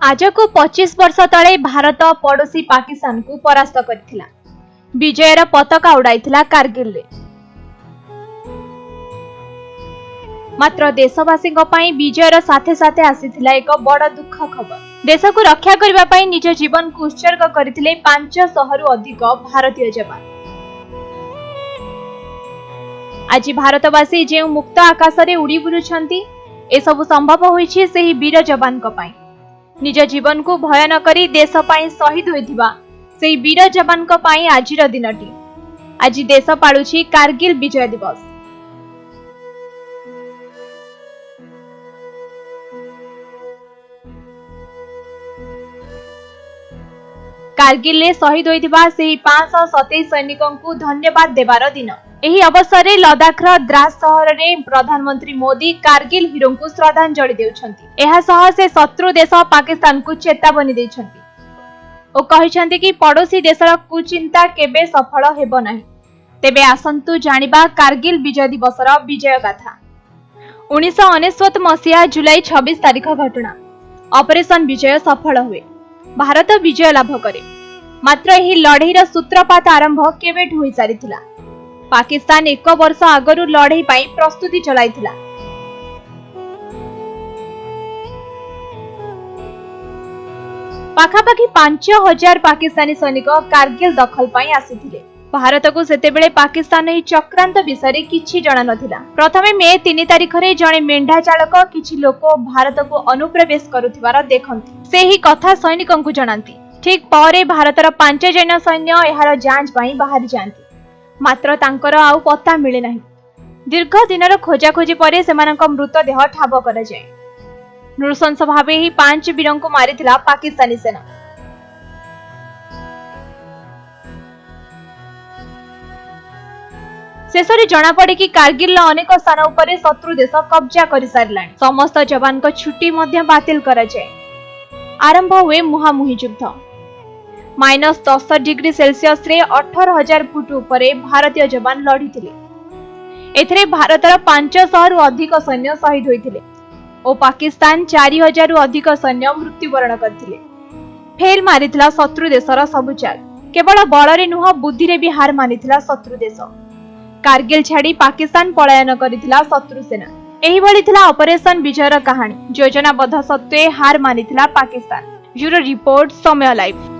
आज को 25 वर्ष तले भारत पड़ोसी पाकिस्तान को परास्त करथिला। विजयर पताका उड़ाइथिला कारगिल रे। मात्र देशवासी विजयर साथे साथे आसीथिला एक बड़ दुख खबर। देश को रक्षा करबा पई निज जीवन को उत्सर्ग करथिले 500 रु अधिक भारतीय जवान। आज भारतवासी जे मुक्त आकाश रे उड़ी बुलुछंती ए सब संभव होईछि सेही वीर जवान को पई। निज जीवन को भय न करी देश पाई शहीद होइथिबा सेही वीर जवान को पाई आजिर दिनटी। आज देश पाळुछि कारगिल विजय दिवस। कारगिल ले शहीद होइथिबा सेही 527 सैनिकों को धन्यवाद देवार दिन। एही अवसर रे लद्दाखर द्रास शहर रे प्रधानमंत्री मोदी कारगिल हीरो को श्रद्धांजलि देउछंती। एहा सह से शत्रु देश पाकिस्तान को चेतावनी देछंती ओ कहिछंती कि पड़ोसी देशर कुचिंता केबे सफल हेबो नाही। तेबे आसंतु जानिबा कारगिल विजय दिवसर विजय गाथा। 1969 मसिया जुलाई 26 तारिख घटना। ऑपरेशन विजय सफल हुए, भारत विजय लाभ करे। मात्र एही लड़ाईर सूत्रपात आरंभ केबेठु होई सारिथिला। पाकिस्तान 1 वर्ष आगरु लड़ाई पाई प्रस्तुति चलाइथिला। पाखापाखि 5000 पाकिस्तानी सैनिक कारगिल दखल पाई आसीथिले। भारत को सेतेबेले पाकिस्तान एही चक्रांत विषय किछि जणा नथिला। प्रथमे मे 3 तारिख रे जणे मेंढा चालक किछि लोक भारत को अनुप्रवेश करुथिबार देखंती। सेही कथा सैनिकन को जणांती। ठीक परे भारतर 5 जण सैन्य एहार जांच पाई बाहरी जांती। मात्र तांकर आउ पत्ता मिले नाही। दीर्घ दिनर खोजाखोजी परे सेमानक मृतदेह ठाब करा जाय। नृशंस भावे ही 5 वीरों को मारिथिला पाकिस्तानी सेना। शेषरे जना पड़े कि कारगिल अनेक स्थान उपरे शत्रु देश कब्जा कर सारलाणी। समस्त जवान को छुट्टी मध्य बातिल करा जाय। आरंभ हुए मुहामुही युद्ध। -10 डिग्री सेल्सियस रे 18,000 फुट उपरे भारतीय जवान लड़ीथिले। एथरे भारतर 500 रु अधिक सैन्य शहीद होइथिले ओ पाकिस्तान 4000 रु अधिक सैन्य मृत्युवरण करथिले। फेल मारिथिला शत्रु देशर सबु चाल। केवल बलरे नुह बुद्धि रे भी हार मानिथिला शत्रु देश। कारगिल छाड़ी पाकिस्तान पलायन करिथिला शत्रु सेना। एही भली थिला ऑपरेशन विजयर कहानी। योजनाबद्ध सत्वे हार मानिथिला पाकिस्तान। ब्यूरो रिपोर्ट समय लाइव।